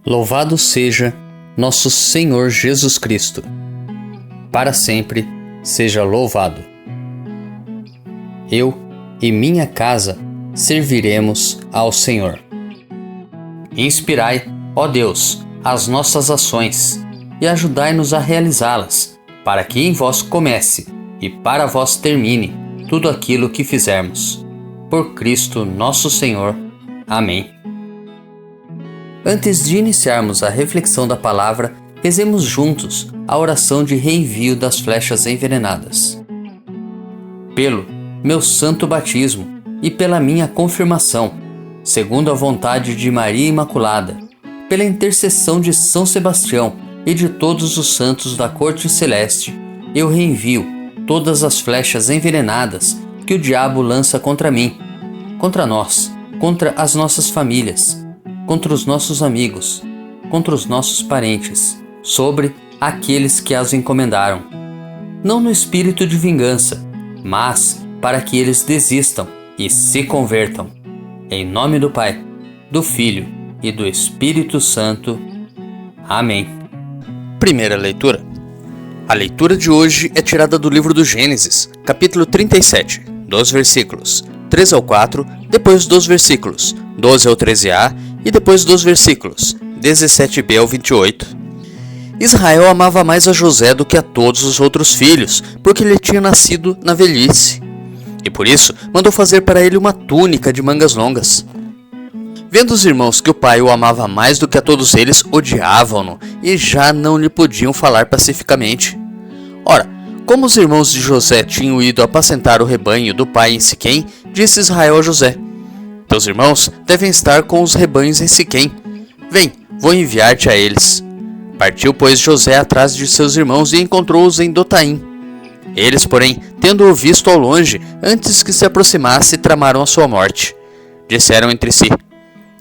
Louvado seja nosso Senhor Jesus Cristo. Para sempre seja louvado. Eu e minha casa serviremos ao Senhor. Inspirai, ó Deus, as nossas ações e ajudai-nos a realizá-las, para que em vós comece e para vós termine tudo aquilo que fizermos. Por Cristo nosso Senhor. Amém. Antes de iniciarmos a reflexão da palavra, rezemos juntos a oração de reenvio das flechas envenenadas. Pelo meu santo batismo e pela minha confirmação, segundo a vontade de Maria Imaculada, pela intercessão de São Sebastião e de todos os santos da corte celeste, eu reenvio todas as flechas envenenadas que o diabo lança contra mim, contra nós, contra as nossas famílias, contra os nossos amigos, contra os nossos parentes, sobre aqueles que as encomendaram. Não no espírito de vingança, mas para que eles desistam e se convertam. Em nome do Pai, do Filho e do Espírito Santo. Amém. Primeira leitura. A leitura de hoje é tirada do livro do Gênesis, capítulo 37, dos versículos 3 ao 4, depois dos versículos 12 ao 13a e depois dos versículos 17b ao 28. Israel amava mais a José do que a todos os outros filhos, porque ele tinha nascido na velhice. E por isso mandou fazer para ele uma túnica de mangas longas. Vendo os irmãos que o pai o amava mais do que a todos eles, odiavam-no e já não lhe podiam falar pacificamente. Ora, como os irmãos de José tinham ido apacentar o rebanho do pai em Siquém, disse Israel a José: teus irmãos devem estar com os rebanhos em Siquém. Vem, vou enviar-te a eles. Partiu, pois, José atrás de seus irmãos e encontrou-os em Dotaim. Eles, porém, tendo-o visto ao longe, antes que se aproximasse, tramaram a sua morte. Disseram entre si: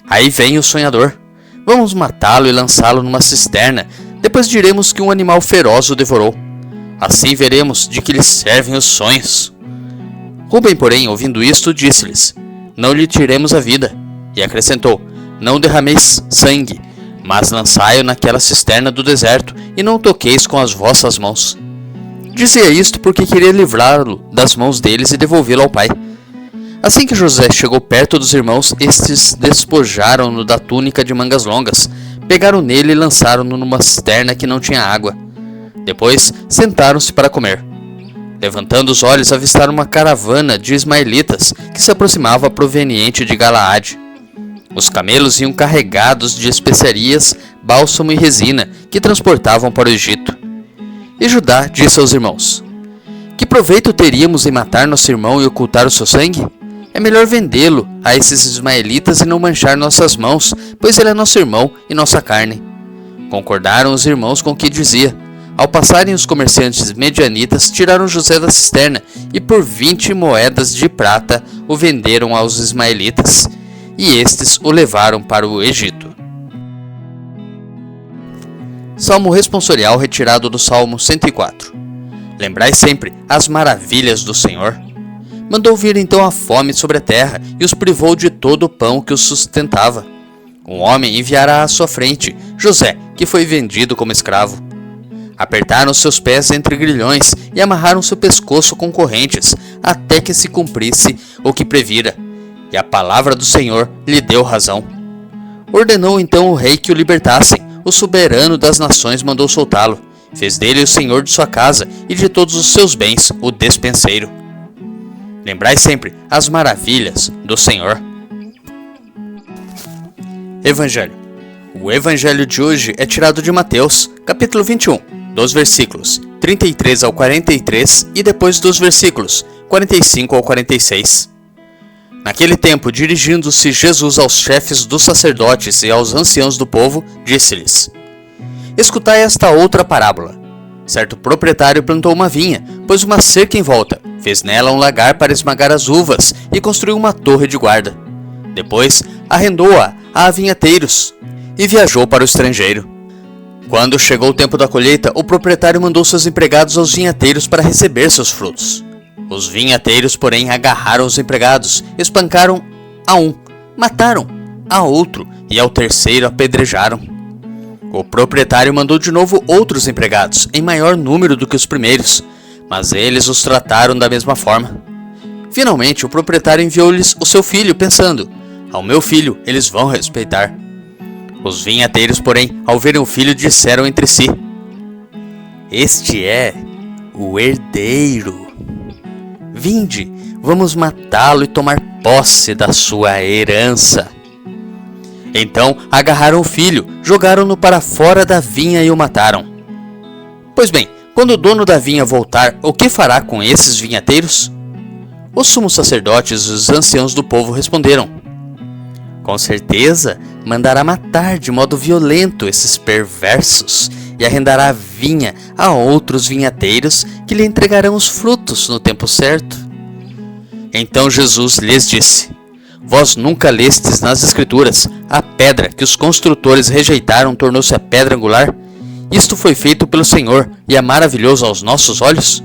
aí vem o sonhador. Vamos matá-lo e lançá-lo numa cisterna. Depois diremos que um animal feroz o devorou. Assim veremos de que lhes servem os sonhos. Rubem, porém, ouvindo isto, disse-lhes: não lhe tiremos a vida. E acrescentou: não derrameis sangue, mas lançai-o naquela cisterna do deserto, e não toqueis com as vossas mãos. Dizia isto porque queria livrá-lo das mãos deles e devolvê-lo ao pai. Assim que José chegou perto dos irmãos, estes despojaram-no da túnica de mangas longas, pegaram nele e lançaram-no numa cisterna que não tinha água. Depois sentaram-se para comer. Levantando os olhos, avistaram uma caravana de ismaelitas que se aproximava proveniente de Galaade. Os camelos iam carregados de especiarias, bálsamo e resina, que transportavam para o Egito. E Judá disse aos irmãos: que proveito teríamos em matar nosso irmão e ocultar o seu sangue? É melhor vendê-lo a esses ismaelitas e não manchar nossas mãos, pois ele é nosso irmão e nossa carne. Concordaram os irmãos com o que dizia. Ao passarem os comerciantes medianitas, tiraram José da cisterna e por 20 moedas de prata o venderam aos ismaelitas, e estes o levaram para o Egito. Salmo responsorial retirado do Salmo 104. Lembrai sempre as maravilhas do Senhor. Mandou vir então a fome sobre a terra e os privou de todo o pão que os sustentava. Um homem enviará à sua frente José, que foi vendido como escravo. Apertaram seus pés entre grilhões e amarraram seu pescoço com correntes, até que se cumprisse o que previra. E a palavra do Senhor lhe deu razão. Ordenou então o rei que o libertassem. O soberano das nações mandou soltá-lo. Fez dele o senhor de sua casa e de todos os seus bens o despenseiro. Lembrai sempre as maravilhas do Senhor. Evangelho. O evangelho de hoje é tirado de Mateus, capítulo 21, dos versículos 33 ao 43 e depois dos versículos 45 ao 46. Naquele tempo, dirigindo-se Jesus aos chefes dos sacerdotes e aos anciãos do povo, disse-lhes: escutai esta outra parábola. Certo proprietário plantou uma vinha, pôs uma cerca em volta, fez nela um lagar para esmagar as uvas e construiu uma torre de guarda. Depois, arrendou-a a vinhateiros e viajou para o estrangeiro. Quando chegou o tempo da colheita, o proprietário mandou seus empregados aos vinhateiros para receber seus frutos. Os vinhateiros, porém, agarraram os empregados, espancaram a um, mataram a outro e ao terceiro apedrejaram. O proprietário mandou de novo outros empregados, em maior número do que os primeiros, mas eles os trataram da mesma forma. Finalmente, o proprietário enviou-lhes o seu filho, pensando: ao meu filho eles vão respeitar. Os vinhateiros, porém, ao verem o filho, disseram entre si: este é o herdeiro. Vinde, vamos matá-lo e tomar posse da sua herança. Então agarraram o filho, jogaram-no para fora da vinha e o mataram. Pois bem, quando o dono da vinha voltar, o que fará com esses vinhateiros? Os sumos sacerdotes e os anciãos do povo responderam: com certeza mandará matar de modo violento esses perversos e arrendará a vinha a outros vinhateiros que lhe entregarão os frutos no tempo certo. Então Jesus lhes disse: vós nunca lestes nas Escrituras: a pedra que os construtores rejeitaram tornou-se a pedra angular? Isto foi feito pelo Senhor e é maravilhoso aos nossos olhos?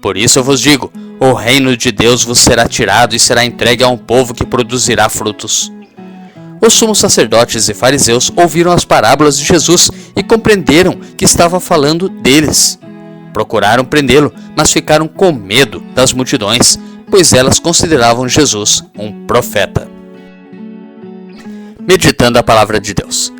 Por isso eu vos digo: o reino de Deus vos será tirado e será entregue a um povo que produzirá frutos. Os sumos sacerdotes e fariseus ouviram as parábolas de Jesus e compreenderam que estava falando deles. Procuraram prendê-lo, mas ficaram com medo das multidões, pois elas consideravam Jesus um profeta. Meditando a palavra de Deus.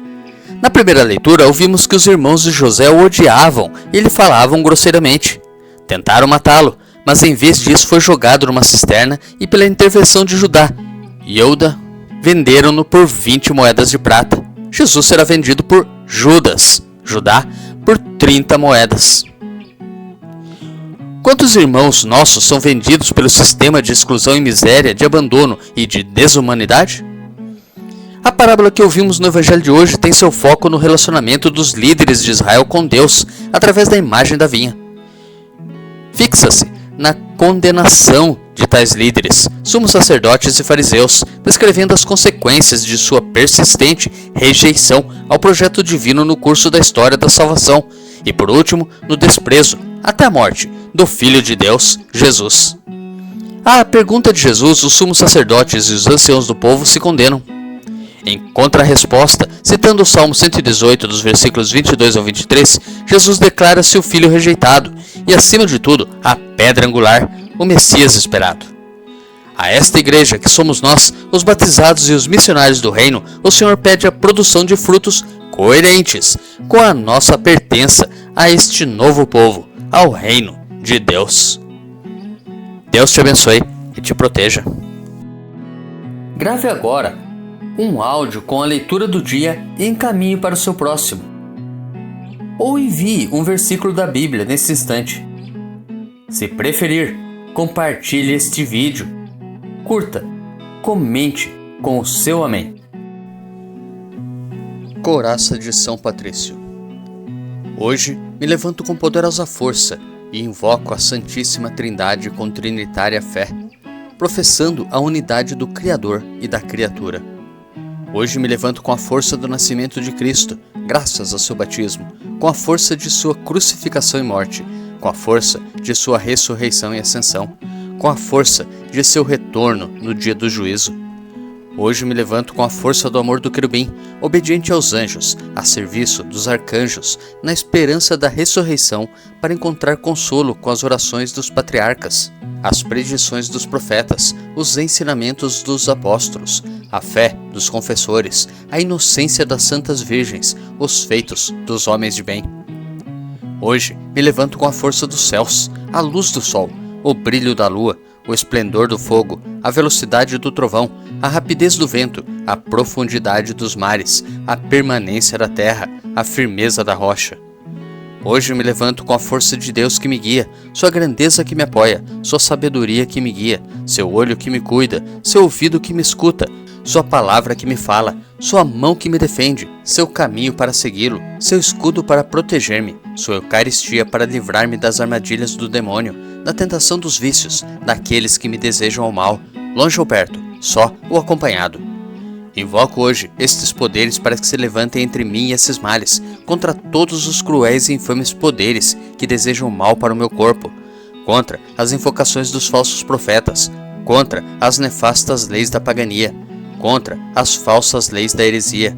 Na primeira leitura, ouvimos que os irmãos de José o odiavam e lhe falavam grosseiramente. Tentaram matá-lo, mas em vez disso foi jogado numa cisterna e, pela intervenção de Judá e Euda, venderam-no por 20 moedas de prata. Jesus será vendido por Judas, Judá, por 30 moedas. Quantos irmãos nossos são vendidos pelo sistema de exclusão e miséria, de abandono e de desumanidade? A parábola que ouvimos no Evangelho de hoje tem seu foco no relacionamento dos líderes de Israel com Deus, através da imagem da vinha. Fixa-se na condenação de tais líderes, sumos sacerdotes e fariseus, descrevendo as consequências de sua persistente rejeição ao projeto divino no curso da história da salvação, e por último, no desprezo, até a morte, do Filho de Deus, Jesus. À pergunta de Jesus, os sumos sacerdotes e os anciãos do povo se condenam. Em contra-resposta, citando o Salmo 118, dos versículos 22 ao 23, Jesus declara-se o Filho rejeitado e, acima de tudo, a pedra angular, o Messias esperado. A esta igreja, que somos nós, os batizados e os missionários do reino, o Senhor pede a produção de frutos coerentes com a nossa pertença a este novo povo, ao reino de Deus. Deus te abençoe e te proteja. Grave agora um áudio com a leitura do dia e encaminhe para o seu próximo. Ou envie um versículo da Bíblia nesse instante. Se preferir, compartilhe este vídeo. Curta, comente com o seu amém. Coraça de São Patrício. Hoje me levanto com poderosa força e invoco a Santíssima Trindade com trinitária fé, professando a unidade do Criador e da criatura. Hoje me levanto com a força do nascimento de Cristo, graças ao seu batismo, com a força de sua crucificação e morte, com a força de sua ressurreição e ascensão, com a força de seu retorno no dia do juízo. Hoje me levanto com a força do amor do querubim, obediente aos anjos, a serviço dos arcanjos, na esperança da ressurreição, para encontrar consolo com as orações dos patriarcas, as predições dos profetas, os ensinamentos dos apóstolos, a fé dos confessores, a inocência das santas virgens, os feitos dos homens de bem. Hoje me levanto com a força dos céus, a luz do sol, o brilho da lua, o esplendor do fogo, a velocidade do trovão, a rapidez do vento, a profundidade dos mares, a permanência da terra, a firmeza da rocha. Hoje me levanto com a força de Deus que me guia, sua grandeza que me apoia, sua sabedoria que me guia, seu olho que me cuida, seu ouvido que me escuta, sua palavra que me fala, sua mão que me defende, seu caminho para segui-lo, seu escudo para proteger-me, sua Eucaristia para livrar-me das armadilhas do demônio, da tentação dos vícios, daqueles que me desejam o mal, longe ou perto, só ou acompanhado. Invoco hoje estes poderes para que se levantem entre mim e esses males, contra todos os cruéis e infames poderes que desejam o mal para o meu corpo, contra as invocações dos falsos profetas, contra as nefastas leis da pagania, contra as falsas leis da heresia,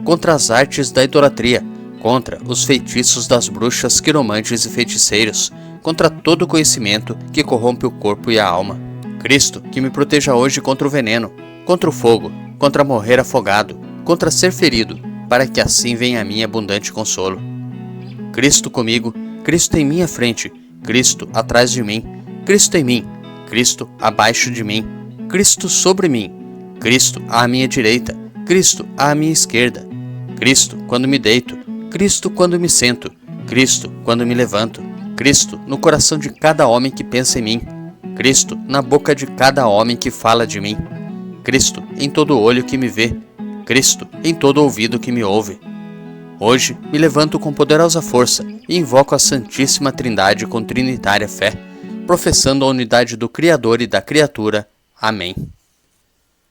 contra as artes da idolatria, contra os feitiços das bruxas, quiromantes e feiticeiros, contra todo conhecimento que corrompe o corpo e a alma. Cristo, que me proteja hoje contra o veneno, contra o fogo, contra morrer afogado, contra ser ferido, para que assim venha a mim abundante consolo. Cristo comigo, Cristo em minha frente, Cristo atrás de mim, Cristo em mim, Cristo abaixo de mim, Cristo sobre mim, Cristo à minha direita, Cristo à minha esquerda, Cristo quando me deito, Cristo quando me sento, Cristo quando me levanto, Cristo no coração de cada homem que pensa em mim, Cristo na boca de cada homem que fala de mim, Cristo em todo olho que me vê, Cristo em todo ouvido que me ouve. Hoje me levanto com poderosa força e invoco a Santíssima Trindade com trinitária fé, professando a unidade do Criador e da criatura. Amém.